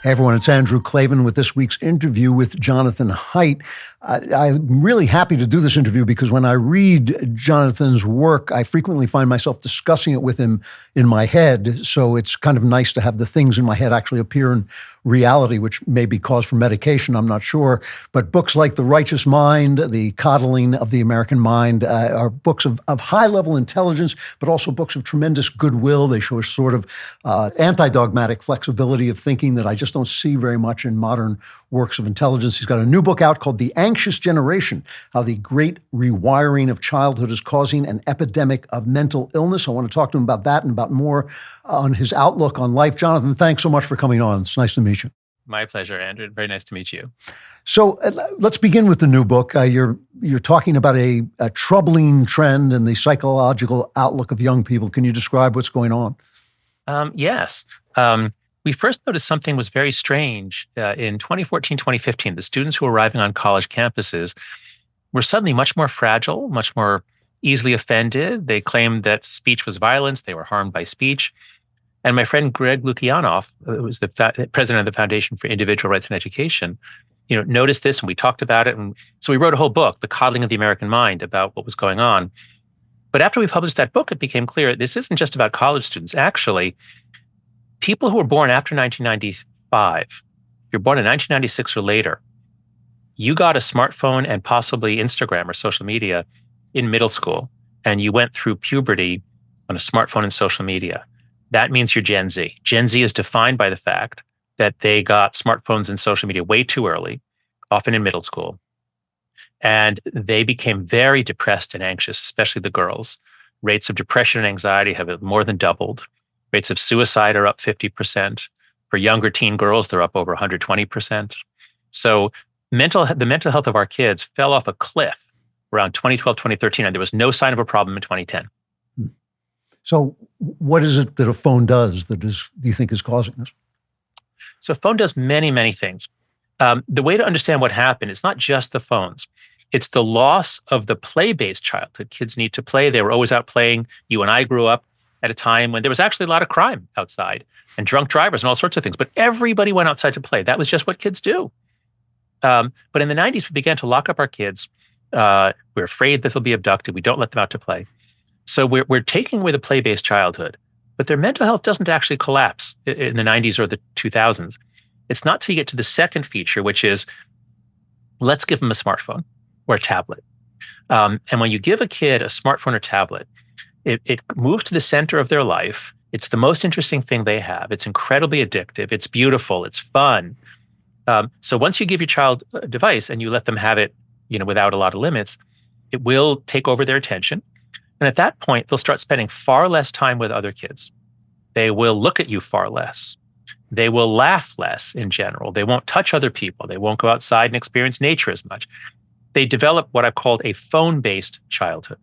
Hey everyone, it's Andrew Klavan with this week's interview with Jonathan Haidt. I'm really happy to do this interview because when I read Jonathan's work, I frequently find myself discussing it with him in my head. So it's kind of nice to have the things in my head actually appear in reality, which may be cause for medication, I'm not sure. But books like The Righteous Mind, The Codling of the American Mind are books of high-level intelligence, but also books of tremendous goodwill. They show a sort of anti-dogmatic flexibility of thinking that I just don't see very much in modern works of intelligence. He's got a new book out called The Anxious Generation, How the Great Rewiring of Childhood is Causing an Epidemic of Mental Illness. I want to talk to him about that and about more on his outlook on life. Jonathan, thanks so much for coming on. It's nice to meet you. My pleasure, Andrew. Very nice to meet you. So let's begin with the new book. You're talking about a troubling trend in the psychological outlook of young people. Can you describe what's going on? Yes. We first noticed something was very strange in 2014, 2015. The students who were arriving on college campuses were suddenly much more fragile, much more easily offended. They claimed that speech was violence. They were harmed by speech. And my friend Greg Lukianoff, who was the president of the Foundation for Individual Rights and Education, noticed this, and we talked about it. And so we wrote a whole book, The Codling of the American Mind, about what was going on. But after we published that book, it became clear this isn't just about college students. Actually, people who were born after 1995, if you're born in 1996 or later, you got a smartphone and possibly Instagram or social media in middle school, and you went through puberty on a smartphone and social media. That means you're Gen Z. Gen Z is defined by the fact that they got smartphones and social media way too early, often in middle school. And they became very depressed and anxious, especially the girls. Rates of depression and anxiety have more than doubled. Rates of suicide are up 50%. For younger teen girls, they're up over 120%. So the mental health of our kids fell off a cliff around 2012, 2013, and there was no sign of a problem in 2010. So what is it that a phone does do you think is causing this? So a phone does many, many things. The way to understand what happened, it's not just the phones. It's the loss of the play-based childhood. Kids need to play. They were always out playing. You and I grew up at a time when there was actually a lot of crime outside and drunk drivers and all sorts of things. But everybody went outside to play. That was just what kids do. But in the 90s, we began to lock up our kids. We're afraid that they'll be abducted. We don't let them out to play. So we're taking away the play-based childhood. But their mental health doesn't actually collapse in the 90s or the 2000s. It's not till you get to the second feature, which is let's give them a smartphone or a tablet. And when you give a kid a smartphone or tablet, it moves to the center of their life. It's the most interesting thing they have. It's incredibly addictive. It's beautiful. It's fun. So once you give your child a device and you let them have it, without a lot of limits, it will take over their attention. And at that point, they'll start spending far less time with other kids. They will look at you far less. They will laugh less in general. They won't touch other people. They won't go outside and experience nature as much. They develop what I've called a phone-based childhood.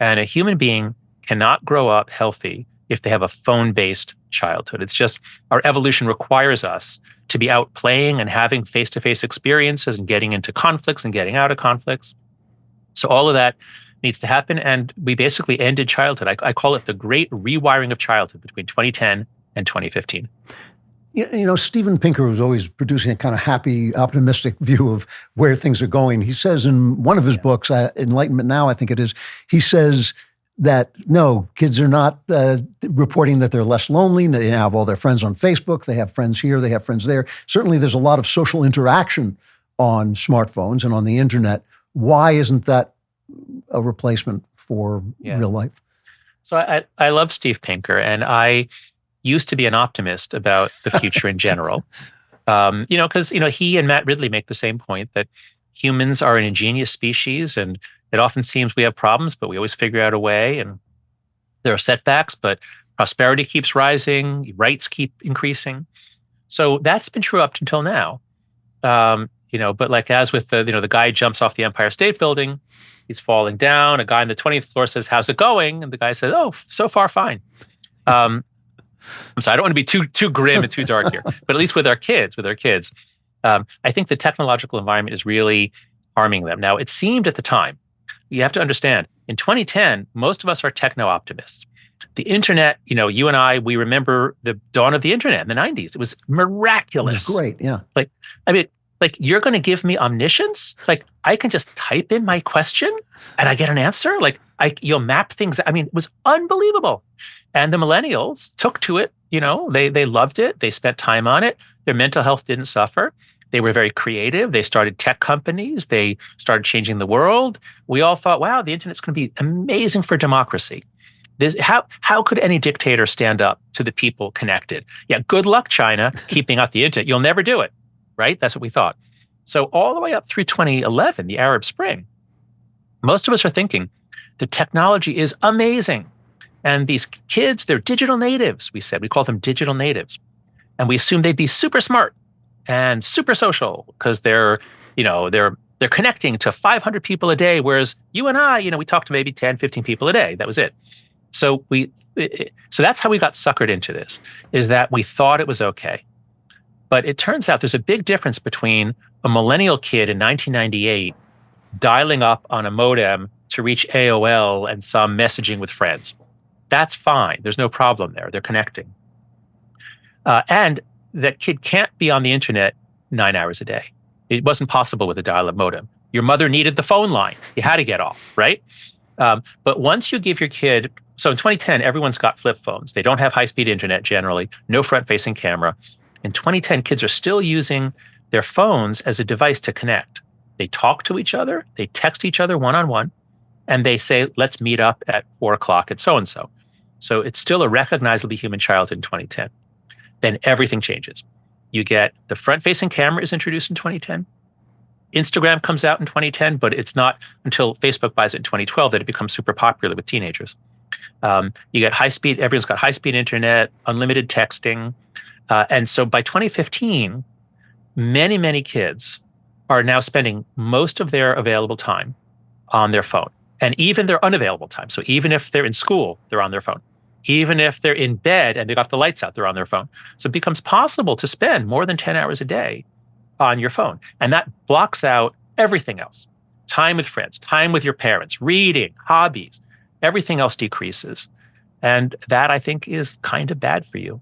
And a human being cannot grow up healthy if they have a phone-based childhood. It's just our evolution requires us to be out playing and having face-to-face experiences and getting into conflicts and getting out of conflicts. So all of that needs to happen. And we basically ended childhood. I call it the great rewiring of childhood between 2010 and 2015. Steven Pinker was always producing a kind of happy, optimistic view of where things are going. He says in one of his books, Enlightenment Now, I think it is, he says that, no, kids are not reporting that they're less lonely. They have all their friends on Facebook. They have friends here. They have friends there. Certainly there's a lot of social interaction on smartphones and on the internet. Why isn't that a replacement for real life? So I love Steve Pinker, and I used to be an optimist about the future in general. Because he and Matt Ridley make the same point that humans are an ingenious species, and it often seems we have problems, but we always figure out a way. And there are setbacks, but prosperity keeps rising, rights keep increasing. So that's been true up until now. But like as with the guy jumps off the Empire State Building, he's falling down. A guy on the 20th floor says, "How's it going?" And the guy says, "Oh, so far fine." I'm sorry, I don't want to be too grim and too dark here, but at least with our kids, I think the technological environment is really harming them. Now, it seemed at the time, you have to understand, in 2010, most of us are techno-optimists. The internet, you and I, we remember the dawn of the internet in the 90s. It was It was miraculous. great. Yeah. Like, I mean, like you're going to give me omniscience? Like I can just type in my question and I get an answer? Like you'll map things. I mean, it was unbelievable. And the millennials took to it, they loved it. They spent time on it. Their mental health didn't suffer. They were very creative. They started tech companies. They started changing the world. We all thought, wow, the internet's going to be amazing for democracy. How could any dictator stand up to the people connected? Yeah, good luck, China, keeping out the internet. You'll never do it, right? That's what we thought. So all the way up through 2011, the Arab Spring, most of us are thinking the technology is amazing. And these kids, they're digital natives, we said. We call them digital natives. And we assumed they'd be super smart and super social because they're connecting to 500 people a day, whereas you and I, we talked to maybe 10, 15 people a day. That was it. So that's how we got suckered into this, is that we thought it was okay. But it turns out there's a big difference between a millennial kid in 1998 dialing up on a modem to reach AOL and some messaging with friends. That's fine. There's no problem there. They're connecting. And that kid can't be on the internet 9 hours a day. It wasn't possible with a dial-up modem. Your mother needed the phone line. You had to get off, right? But once you give your kid, so in 2010, everyone's got flip phones. They don't have high-speed internet generally, no front-facing camera. In 2010, kids are still using their phones as a device to connect. They talk to each other, they text each other one-on-one, and they say, let's meet up at 4 o'clock at so-and-so. So it's still a recognizably human child in 2010. Then everything changes. You get the front-facing camera is introduced in 2010. Instagram comes out in 2010, but it's not until Facebook buys it in 2012 that it becomes super popular with teenagers. You get high-speed, everyone's got high-speed internet, unlimited texting. And so by 2015, many, many kids are now spending most of their available time on their phone, and even their unavailable time. So even if they're in school, they're on their phone. Even if they're in bed and they got the lights out, they're on their phone. So it becomes possible to spend more than 10 hours a day on your phone. And that blocks out everything else. Time with friends, time with your parents, reading, hobbies, everything else decreases. And that, I think, is kind of bad for you.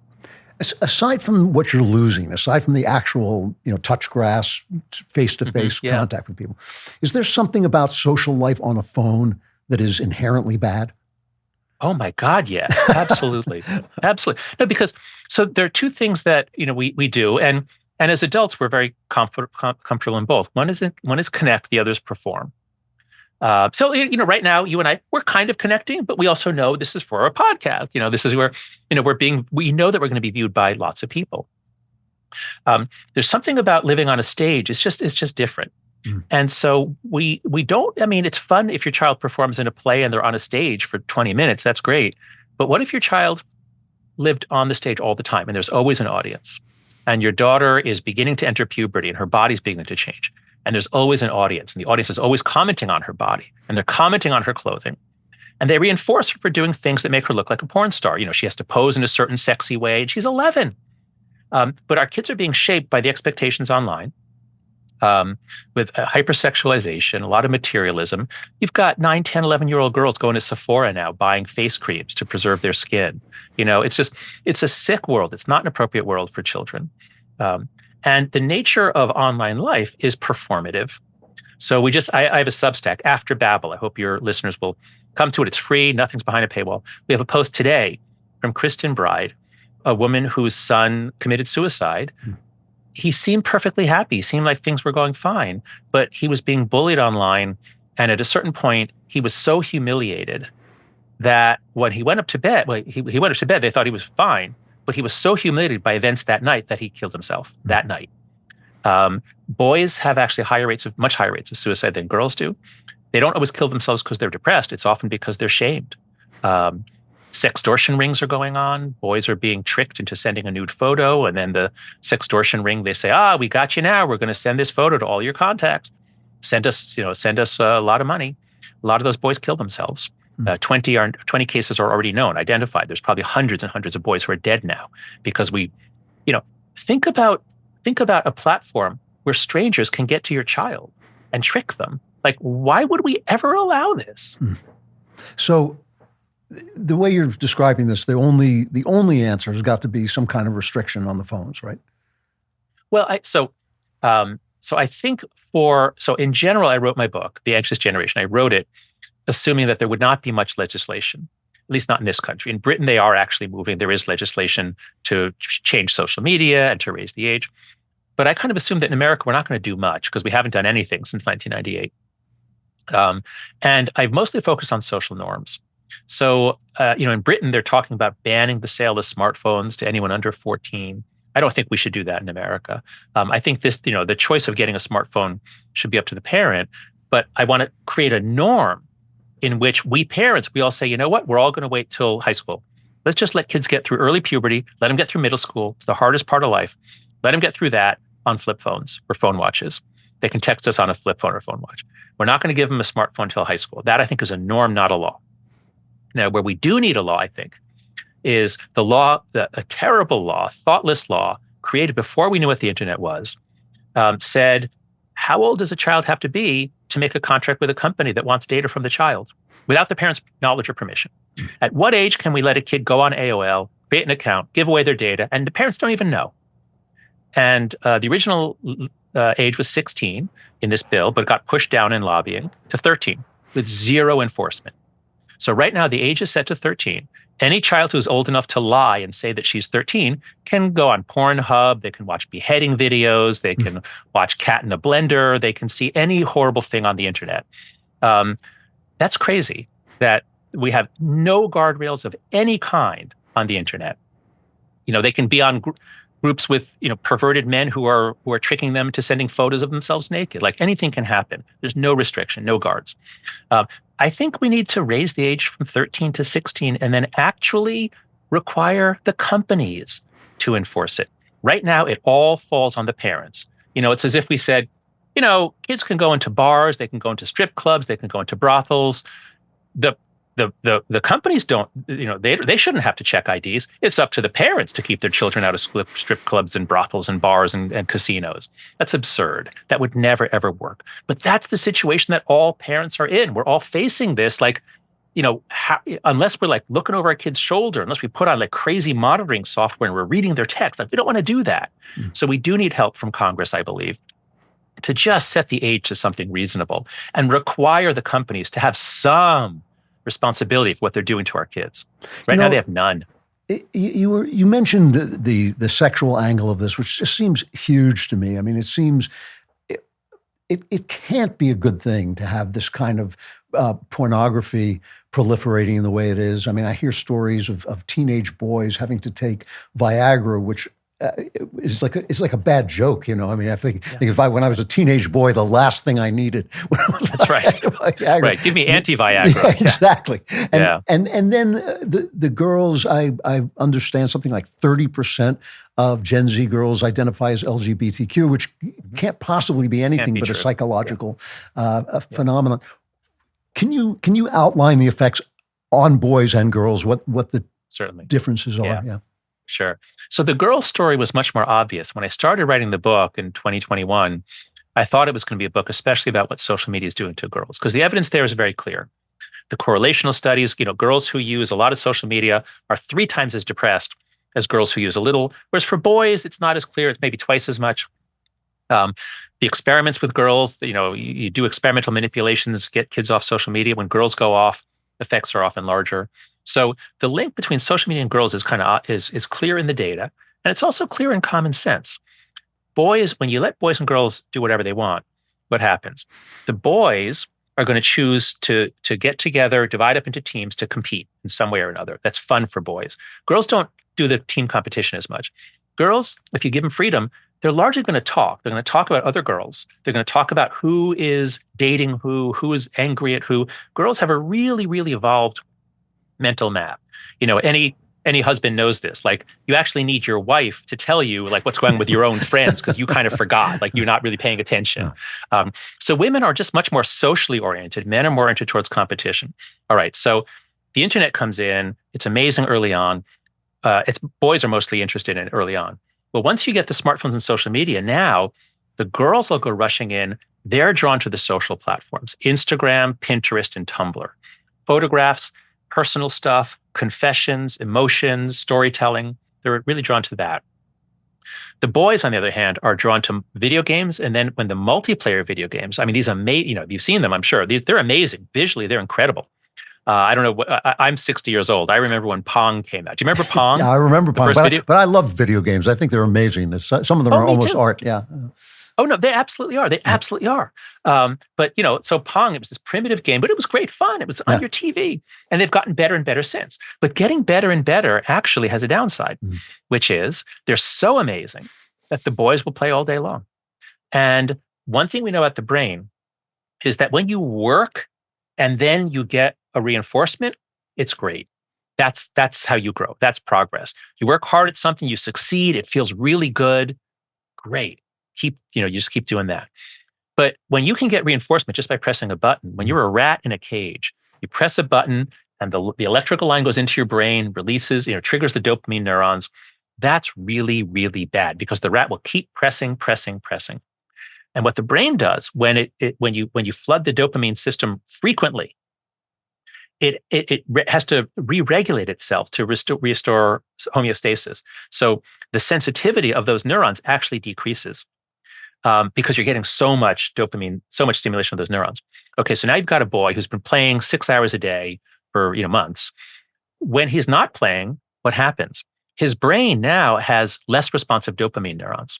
Aside from what you're losing, aside from the actual, touch grass, face-to-face contact with people, is there something about social life on a phone that is inherently bad? Oh my God, yes, absolutely. Absolutely. No, because so there are two things that, we do. And as adults, we're very comfortable in both. One is connect, the other is perform. So, right now, you and I, we're kind of connecting, but we also know this is for our podcast. This is where, we know that we're going to be viewed by lots of people. There's something about living on a stage. It's just different. And so we don't, it's fun if your child performs in a play and they're on a stage for 20 minutes, that's great. But what if your child lived on the stage all the time and there's always an audience, and your daughter is beginning to enter puberty and her body's beginning to change, and there's always an audience, and the audience is always commenting on her body, and they're commenting on her clothing, and they reinforce her for doing things that make her look like a porn star. She has to pose in a certain sexy way, and she's 11. But our kids are being shaped by the expectations online. With hypersexualization, a lot of materialism. You've got 9, 10, 11-year-old girls going to Sephora now buying face creams to preserve their skin. It's a sick world. It's not an appropriate world for children. And the nature of online life is performative. So I have a Substack, After Babel. I hope your listeners will come to it. It's free. Nothing's behind a paywall. We have a post today from Kristen Bride, a woman whose son committed suicide. He seemed perfectly happy. He seemed like things were going fine, but he was being bullied online. And at a certain point, he was so humiliated that when he went up to bed, he went up to bed, they thought he was fine, but he was so humiliated by events that night that he killed himself that night. Boys have actually much higher rates of suicide than girls do. They don't always kill themselves because they're depressed. It's often because they're shamed. Sextortion rings are going on. Boys are being tricked into sending a nude photo, and then the sextortion ring, they say, we got you now. We're going to send this photo to all your contacts. Send us a lot of money. A lot of those boys kill themselves. 20 cases are already known, identified. There's probably hundreds and hundreds of boys who are dead now because think about a platform where strangers can get to your child and trick them. Like, why would we ever allow this? So The way you're describing this, the only answer has got to be some kind of restriction on the phones, right? Well, so I think so in general, I wrote my book, The Anxious Generation. I wrote it assuming that there would not be much legislation, at least not in this country. In Britain, they are actually moving. There is legislation to change social media and to raise the age. But I kind of assumed that in America, we're not going to do much because we haven't done anything since 1998. And I've mostly focused on social norms. So, in Britain, they're talking about banning the sale of smartphones to anyone under 14. I don't think we should do that in America. I think the choice of getting a smartphone should be up to the parent. But I want to create a norm in which we parents, we all say, you know what, we're all going to wait till high school. Let's just let kids get through early puberty, let them get through middle school. It's the hardest part of life. Let them get through that on flip phones or phone watches. They can text us on a flip phone or phone watch. We're not going to give them a smartphone until high school. That, I think, is a norm, not a law. Now, where we do need a law, I think, is a terrible law, thoughtless law, created before we knew what the internet was, said, how old does a child have to be to make a contract with a company that wants data from the child without the parent's knowledge or permission? At what age can we let a kid go on AOL, create an account, give away their data, and the parents don't even know? And the original age was 16 in this bill, but it got pushed down in lobbying to 13 with zero enforcement. So right now, the age is set to 13. Any child who's old enough to lie and say that she's 13 can go on Pornhub, they can watch beheading videos, they can watch Cat in a Blender, they can see any horrible thing on the internet. That's crazy that we have no guardrails of any kind on the internet. They can be on groups with perverted men who are tricking them to sending photos of themselves naked. Like anything can happen. There's no restriction, no guards. I think we need to raise the age from 13 to 16 and then actually require the companies to enforce it. Right now, it all falls on the parents. It's as if we said, kids can go into bars, they can go into strip clubs, they can go into brothels. The companies don't, they shouldn't have to check IDs. It's up to the parents to keep their children out of strip clubs and brothels and bars and casinos. That's absurd. That would never, ever work. But that's the situation that all parents are in. We're all facing this, unless we're looking over our kid's shoulder, unless we put on crazy monitoring software and we're reading their text, we don't want to do that. So we do need help from Congress, I believe, to just set the age to something reasonable and require the companies to have some responsibility for what they're doing to our kids. Right now, they have none. You mentioned the sexual angle of this, which just seems huge to me. I mean, it seems it can't be a good thing to have this kind of pornography proliferating in the way it is. I mean, I hear stories of teenage boys having to take Viagra, which it's like a bad joke, I mean, I think when I was a teenage boy, the last thing I needed was that's right. Viagra. Right. Give me anti-Viagra. Yeah, exactly. And then the girls, I understand something like 30% of Gen Z girls identify as LGBTQ, which can't possibly be anything but true. A psychological phenomenon. Can you outline the effects on boys and girls? What the Certainly. Differences are? Yeah. Sure. So the girl story was much more obvious. When I started writing the book in 2021, I thought it was going to be a book especially about what social media is doing to girls, because the evidence there is very clear. The correlational studies, girls who use a lot of social media are 3 times as depressed as girls who use a little, whereas for boys, it's not as clear. It's maybe twice as much. The experiments with girls, you do experimental manipulations, get kids off social media. When girls go off, effects are often larger. So the link between social media and girls is is clear in the data, and it's also clear in common sense. Boys, when you let boys and girls do whatever they want, what happens? The boys are going to choose to get together, divide up into teams to compete in some way or another. That's fun for boys. Girls don't do the team competition as much. Girls, if you give them freedom, they're largely going to talk. They're going to talk about other girls. They're going to talk about who is dating who is angry at who. Girls have a really, really evolved mental map. Any husband knows this. You actually need your wife to tell you what's going on with your own friends because you kind of forgot, you're not really paying attention. So women are just much more socially oriented. Men are more oriented towards competition. All right. So the internet comes in. It's amazing early on. Boys are mostly interested in it early on. Well, once you get the smartphones and social media, now the girls will go rushing in. They're drawn to the social platforms, Instagram, Pinterest, and Tumblr. Photographs, personal stuff, confessions, emotions, storytelling. They're really drawn to that. The boys, on the other hand, are drawn to video games. And then when the multiplayer video games, I mean, these amazing, you've seen them, I'm sure. They're amazing. Visually, they're incredible. I don't know. I'm 60 years old. I remember when Pong came out. Do you remember Pong? Yeah, I remember the Pong. First video? But I love video games. I think they're amazing. Some of them are me almost too. art. Yeah. Oh, no, they absolutely are. They absolutely are. But, so Pong, it was this primitive game, but it was great fun. It was on your TV. And they've gotten better and better since. But getting better and better actually has a downside, which is they're so amazing that the boys will play all day long. And one thing we know about the brain is that when you work and then you get a reinforcement, it's great. That's how you grow. That's progress. You work hard at something, you succeed, it feels really good. Great. You just keep doing that. But when you can get reinforcement just by pressing a button, when you're a rat in a cage, you press a button and the electrical line goes into your brain, releases, triggers the dopamine neurons. That's really, really bad because the rat will keep pressing. And what the brain does when you flood the dopamine system frequently, it has to re-regulate itself to restore homeostasis. So the sensitivity of those neurons actually decreases because you're getting so much dopamine, so much stimulation of those neurons. Okay, so now you've got a boy who's been playing 6 hours a day for months. When he's not playing, what happens? His brain now has less responsive dopamine neurons.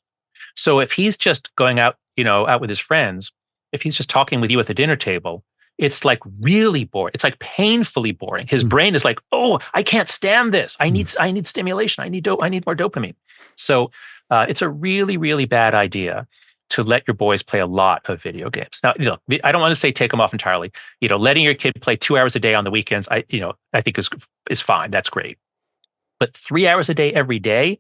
So if he's just going out, out with his friends, if he's just talking with you at the dinner table, it's like really boring. It's like painfully boring. His brain is like, oh, I can't stand this. I need stimulation. I need more dopamine. So it's a really, really bad idea to let your boys play a lot of video games. Now, I don't want to say take them off entirely. Letting your kid play 2 hours a day on the weekends, I think is fine. That's great. But 3 hours a day every day,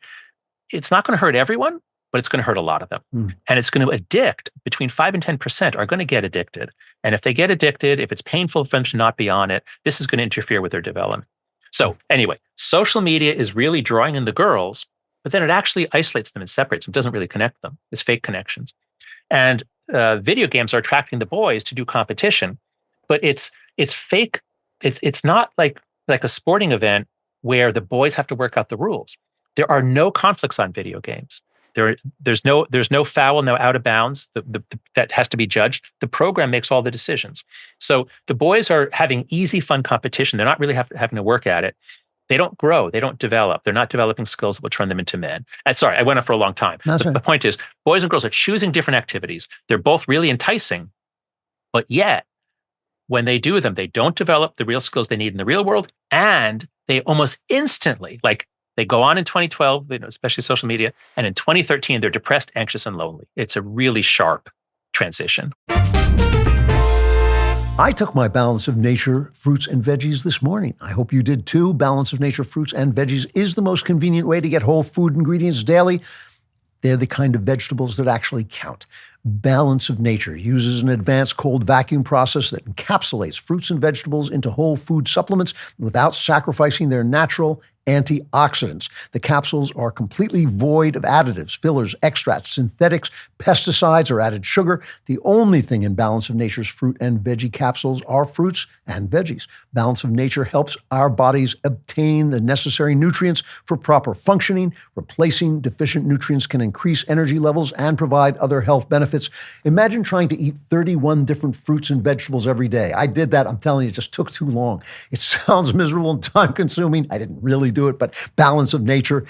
it's not going to hurt everyone, but it's going to hurt a lot of them. And it's going to addict. Between 5 and 10% are going to get addicted. And if they get addicted, if it's painful for them to not be on it, this is going to interfere with their development. So anyway, social media is really drawing in the girls, but then it actually isolates them and separates them. It doesn't really connect them. It's fake connections. And video games are attracting the boys to do competition, but it's fake. It's not like a sporting event where the boys have to work out the rules. There are no conflicts on video games. There's no foul, no out of bounds that has to be judged. The program makes all the decisions. So the boys are having easy, fun competition. They're not really having to work at it. They don't grow. They don't develop. They're not developing skills that will turn them into men. Sorry, I went on for a long time. The point is, boys and girls are choosing different activities. They're both really enticing, but yet when they do them, they don't develop the real skills they need in the real world, and they almost instantly, they go on in 2012, especially social media, and in 2013, they're depressed, anxious, and lonely. It's a really sharp transition. I took my Balance of Nature fruits and veggies this morning. I hope you did too. Balance of Nature fruits and veggies is the most convenient way to get whole food ingredients daily. They're the kind of vegetables that actually count. Balance of Nature uses an advanced cold vacuum process that encapsulates fruits and vegetables into whole food supplements without sacrificing their natural antioxidants. The capsules are completely void of additives, fillers, extracts, synthetics, pesticides, or added sugar. The only thing in Balance of Nature's fruit and veggie capsules are fruits and veggies. Balance of Nature helps our bodies obtain the necessary nutrients for proper functioning. Replacing deficient nutrients can increase energy levels and provide other health benefits. Imagine trying to eat 31 different fruits and vegetables every day. I did that. I'm telling you, it just took too long. It sounds miserable and time-consuming. I didn't really do it, but Balance of Nature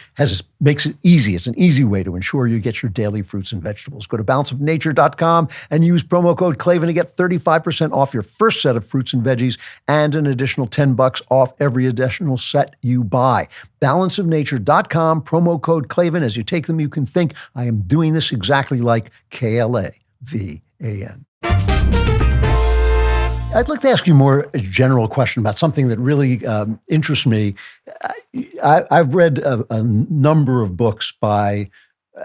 makes it easy. It's an easy way to ensure you get your daily fruits and vegetables. Go to balanceofnature.com and use promo code Klavan to get 35% off your first set of fruits and veggies and an additional $10 off every additional set you buy. Balanceofnature.com, promo code Klavan. As you take them, you can think, I am doing this exactly like KLAVAN. I'd like to ask you a general question about something that really interests me. I've read a number of books by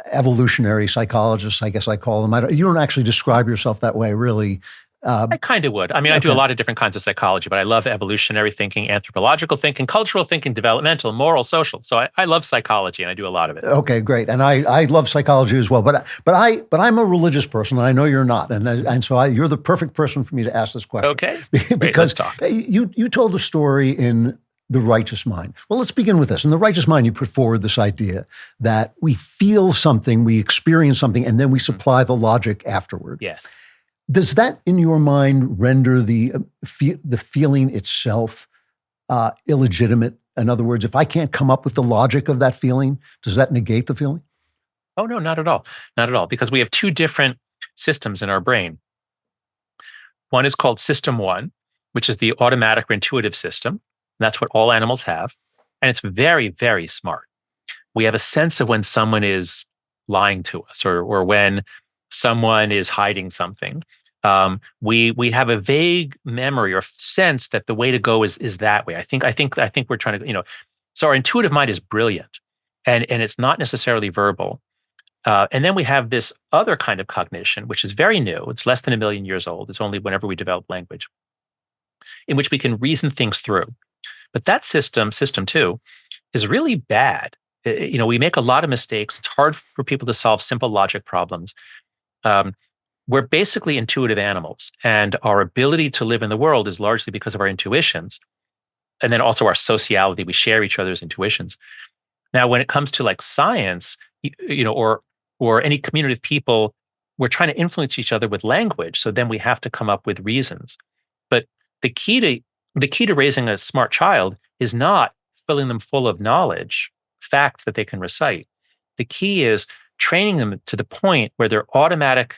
evolutionary psychologists, I guess I call them. You don't actually describe yourself that way, really. I kind of would. I mean, I do a Okay. lot of different kinds of psychology, but I love evolutionary thinking, anthropological thinking, cultural thinking, developmental, moral, social. So I love psychology and I do a lot of it. Okay, great. And I love psychology as well. But I'm a religious person, and I know you're not. And so you're the perfect person for me to ask this question. Okay, great. Let's Because talk. you told a story in The Righteous Mind. Well, let's begin with this. In The Righteous Mind, you put forward this idea that we feel something, we experience something, and then we supply the logic afterward. Yes. Does that, in your mind, render the feeling itself illegitimate? In other words, if I can't come up with the logic of that feeling, does that negate the feeling? Oh, no, not at all. Not at all. Because we have two different systems in our brain. One is called System 1, which is the automatic or intuitive system. And that's what all animals have. And it's very, very smart. We have a sense of when someone is lying to us or when someone is hiding something. We have a vague memory or sense that the way to go is that way. I think we're trying to, so our intuitive mind is brilliant and it's not necessarily verbal. And then we have this other kind of cognition, which is very new. It's less than 1 million years old. It's only whenever we develop language, in which we can reason things through. But that system 2, is really bad. We make a lot of mistakes. It's hard for people to solve simple logic problems. We're basically intuitive animals, and our ability to live in the world is largely because of our intuitions, and then also our sociality. We share each other's intuitions. Now, when it comes to like science, or any community of people, we're trying to influence each other with language. So then we have to come up with reasons. But the key to raising a smart child is not filling them full of knowledge, facts that they can recite. The key is training them to the point where their automatic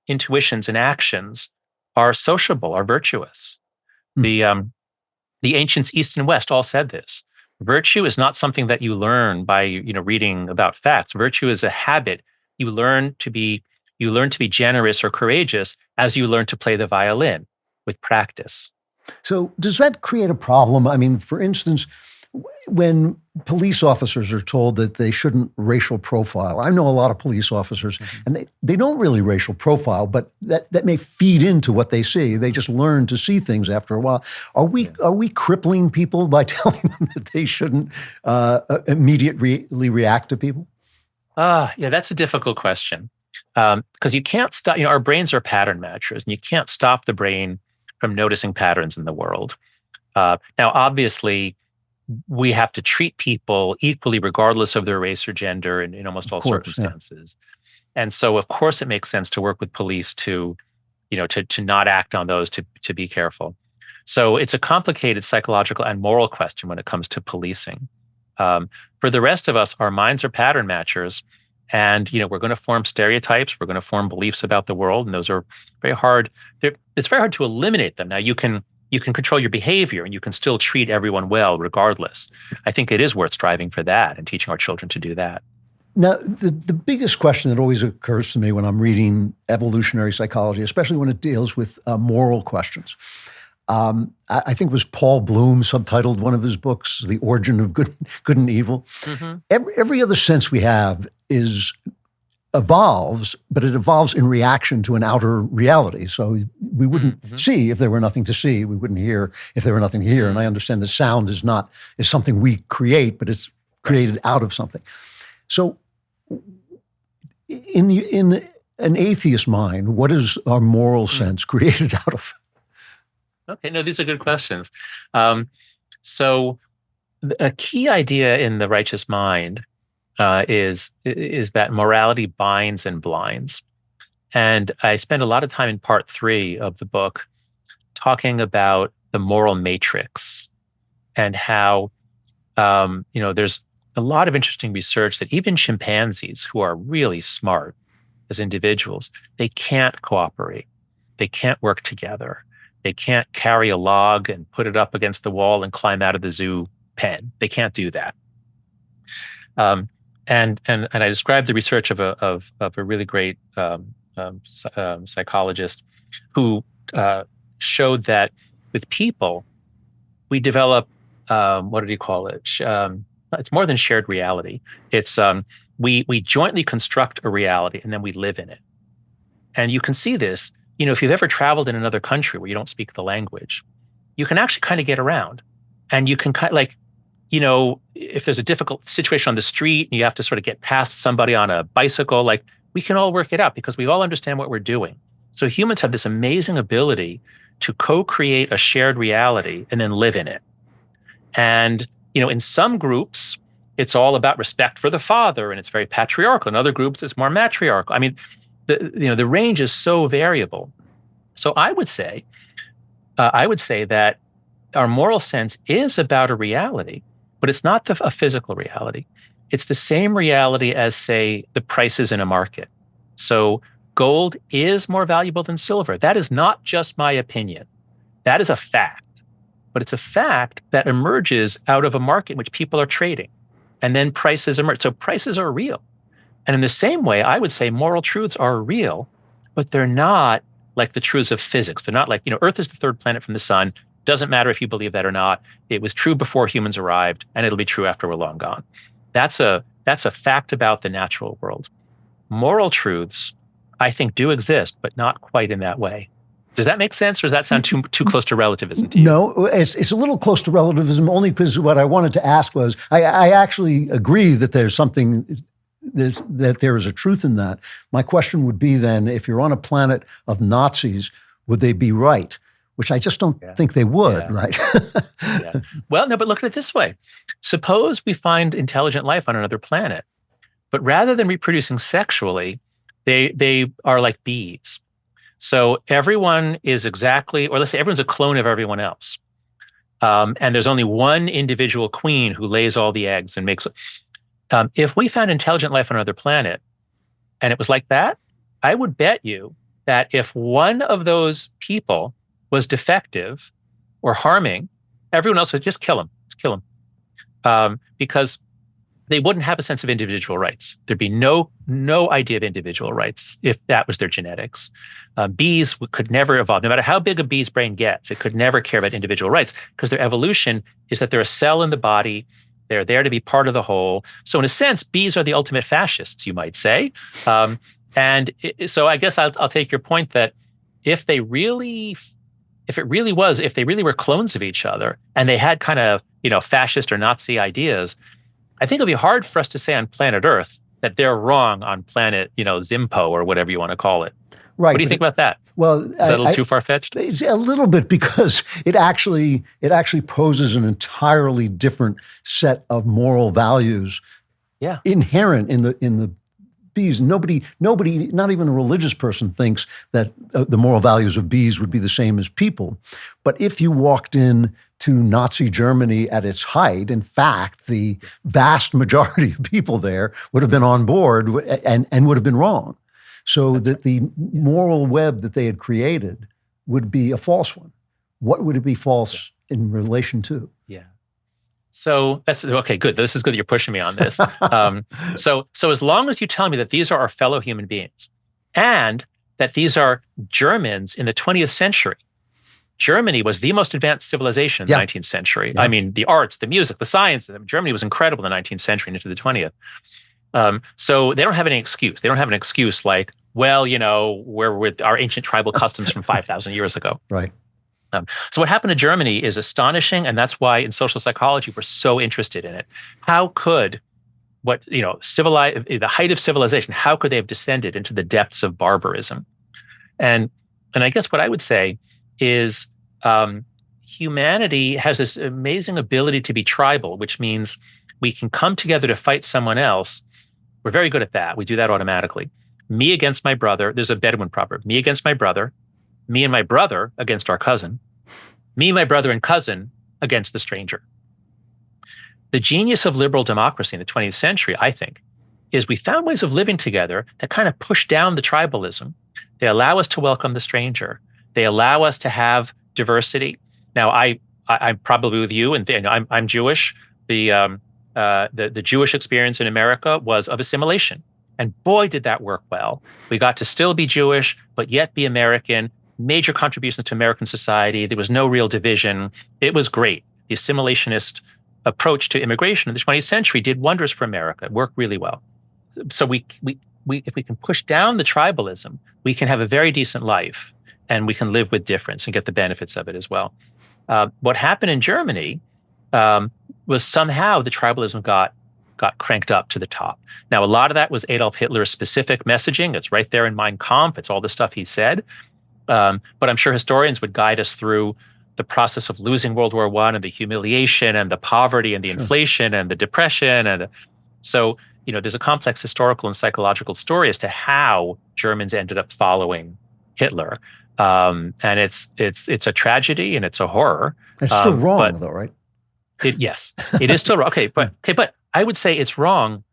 intuitions and actions are sociable, are virtuous. The ancients East and West all said this. Virtue is not something that you learn by reading about facts. Virtue is a habit. You learn to be generous or courageous as you learn to play the violin with practice. So does that create a problem? I mean, for instance, when police officers are told that they shouldn't racial profile, I know a lot of police officers, and they don't really racial profile, but that may feed into what they see. They just learn to see things after a while. Are we crippling people by telling them that they shouldn't immediately react to people? Yeah, that's a difficult question. Because you can't stop, our brains are pattern matchers, and you can't stop the brain from noticing patterns in the world. Now, obviously, we have to treat people equally, regardless of their race or gender, in almost all circumstances. Yeah. And so, of course, it makes sense to work with police to not act on those, to be careful. So it's a complicated psychological and moral question when it comes to policing. For the rest of us, our minds are pattern matchers, and we're going to form stereotypes. We're going to form beliefs about the world, and those are very hard. It's very hard to eliminate them. Now, you can control your behavior, and you can still treat everyone well regardless. I think it is worth striving for that and teaching our children to do that. Now, the biggest question that always occurs to me when I'm reading evolutionary psychology, especially when it deals with moral questions, I think it was Paul Bloom subtitled one of his books, "The Origin of Good and Evil." Mm-hmm. Every other sense we have evolves, but it evolves in reaction to an outer reality. So we wouldn't see if there were nothing to see. We wouldn't hear if there were nothing to hear. And I understand the sound is something we create, but it's created out of something. So in an atheist mind, what is our moral sense created out of? Okay, no, these are good questions. So a key idea in The Righteous Mind is that morality binds and blinds. And I spend a lot of time in part 3 of the book talking about the moral matrix and how, there's a lot of interesting research that even chimpanzees, who are really smart as individuals, they can't cooperate. They can't work together. They can't carry a log and put it up against the wall and climb out of the zoo pen. They can't do that. And I described the research of a really great psychologist who showed that with people, we develop what did he call it? It's more than shared reality. It's we jointly construct a reality and then we live in it. And you can see this if you've ever traveled in another country where you don't speak the language, you can actually kind of get around. And you can kind of if there's a difficult situation on the street and you have to sort of get past somebody on a bicycle, we can all work it out because we all understand what we're doing. So humans have this amazing ability to co-create a shared reality and then live in it. And, in some groups, it's all about respect for the father and it's very patriarchal. In other groups, it's more matriarchal. I mean, the range is so variable. So I would say that our moral sense is about a reality, but it's not a physical reality. It's the same reality as, say, the prices in a market. So gold is more valuable than silver. That is not just my opinion. That is a fact. But it's a fact that emerges out of a market in which people are trading. And then prices emerge. So prices are real. And in the same way, I would say moral truths are real, but they're not like the truths of physics. They're not like, Earth is the third planet from the sun. Doesn't matter if you believe that or not. It was true before humans arrived, and it'll be true after we're long gone. That's a fact about the natural world. Moral truths, I think, do exist, but not quite in that way. Does that make sense, or does that sound too close to relativism to you? No, it's a little close to relativism, only because what I wanted to ask was, I actually agree that there's something, that there is a truth in that. My question would be then, if you're on a planet of Nazis, would they be right? Which I just don't think they would, right? Yeah. Well, no, but look at it this way. Suppose we find intelligent life on another planet, but rather than reproducing sexually, they are like bees. So everyone is or let's say everyone's a clone of everyone else. And there's only one individual queen who lays all the eggs and makes. If we found intelligent life on another planet and it was like that, I would bet you that if one of those people was defective or harming, everyone else would just kill him. Because they wouldn't have a sense of individual rights. There'd be no idea of individual rights if that was their genetics. Bees could never evolve. No matter how big a bee's brain gets, it could never care about individual rights because their evolution is that they're a cell in the body. They're there to be part of the whole. So in a sense, bees are the ultimate fascists, you might say. So I guess I'll take your point that if they really were clones of each other and they had kind of, fascist or Nazi ideas, I think it'll be hard for us to say on planet Earth that they're wrong on planet, Zimpo or whatever you want to call it. Right. What do you think about that? Well, is that a little too far-fetched? It's a little bit, because it actually poses an entirely different set of moral values inherent in the bees. Nobody, not even a religious person, thinks that the moral values of bees would be the same as people. But if you walked in to Nazi Germany at its height, in fact, the vast majority of people there would have been on board and would have been wrong. So that the moral web that they had created would be a false one. What would it be false in relation to? Yeah. So that's okay. Good. This is good that you're pushing me on this. So as long as you tell me that these are our fellow human beings, and that these are Germans in the 20th century. Germany was the most advanced civilization in the 19th century. Yeah. I mean, the arts, the music, the science. Germany was incredible in the 19th century and into the 20th. So they don't have any excuse. They don't have an excuse like, well, we're with our ancient tribal customs from 5,000 years ago. Right. So what happened to Germany is astonishing, and that's why in social psychology we're so interested in it. How could the height of civilization, how could they have descended into the depths of barbarism? And I guess what I would say is humanity has this amazing ability to be tribal, which means we can come together to fight someone else. We're very good at that. We do that automatically. Me against my brother. There's a Bedouin proverb. Me against my brother. Me and my brother against our cousin. Me, my brother, and cousin against the stranger. The genius of liberal democracy in the 20th century, I think, is we found ways of living together that kind of push down the tribalism. They allow us to welcome the stranger. They allow us to have diversity. Now, I'm probably with you, and I'm Jewish. The Jewish experience in America was of assimilation. And boy, did that work well. We got to still be Jewish, but yet be American. Major contributions to American society. There was no real division. It was great. The assimilationist approach to immigration in the 20th century did wonders for America. It worked really well. So we if we can push down the tribalism, we can have a very decent life. and we can live with difference and get the benefits of it as well. What happened in Germany was somehow the tribalism got cranked up to the top. Now, a lot of that was Adolf Hitler's specific messaging. It's right there in Mein Kampf. It's all the stuff he said. But I'm sure historians would guide us through the process of losing World War I and the humiliation and the poverty and the inflation and the depression. So, there's a complex historical and psychological story as to how Germans ended up following Hitler. And it's a tragedy and it's a horror. It's still wrong, though, right? Yes, it is still wrong. But I would say it's wrong,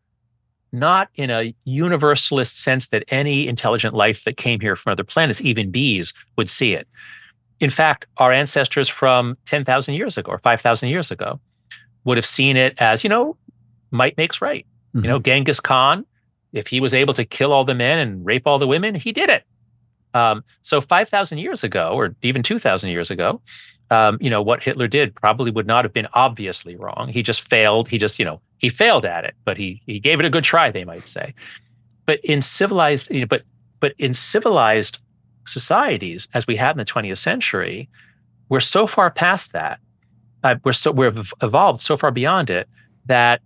not in a universalist sense that any intelligent life that came here from other planets, even bees, would see it. In fact, our ancestors from 10,000 years ago or 5,000 years ago would have seen it as, might makes right. Mm-hmm. Genghis Khan, if he was able to kill all the men and rape all the women, he did it. So 5,000 years ago, or even 2,000 years ago, what Hitler did probably would not have been obviously wrong. He just failed. He failed at it, but he gave it a good try, they might say. But in civilized, but in civilized societies, as we have in the 20th century, we're so far past that. We've evolved so far beyond it that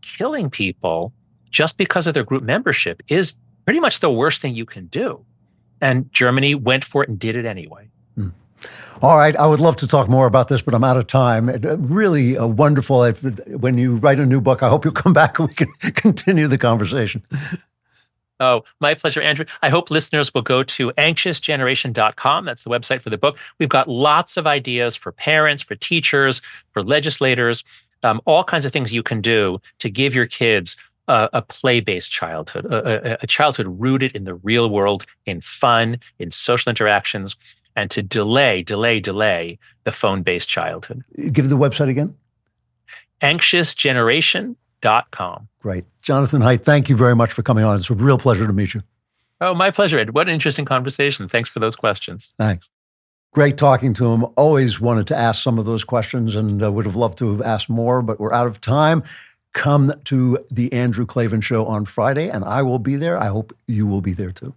killing people just because of their group membership is pretty much the worst thing you can do. And Germany went for it and did it anyway. All right. I would love to talk more about this, but I'm out of time. Really wonderful. When you write a new book, I hope you'll come back and we can continue the conversation. Oh, my pleasure, Andrew. I hope listeners will go to anxiousgeneration.com. That's the website for the book. We've got lots of ideas for parents, for teachers, for legislators, all kinds of things you can do to give your kids a play-based childhood, a childhood rooted in the real world, in fun, in social interactions, and to delay the phone-based childhood. Give the website again. anxiousgeneration.com. Great. Jonathan Haidt, thank you very much for coming on. It's a real pleasure to meet you. Oh, my pleasure, Ed. What an interesting conversation. Thanks for those questions. Thanks. Great talking to him. Always wanted to ask some of those questions and would have loved to have asked more, but we're out of time. Come to the Andrew Klavan Show on Friday, and I will be there. I hope you will be there too.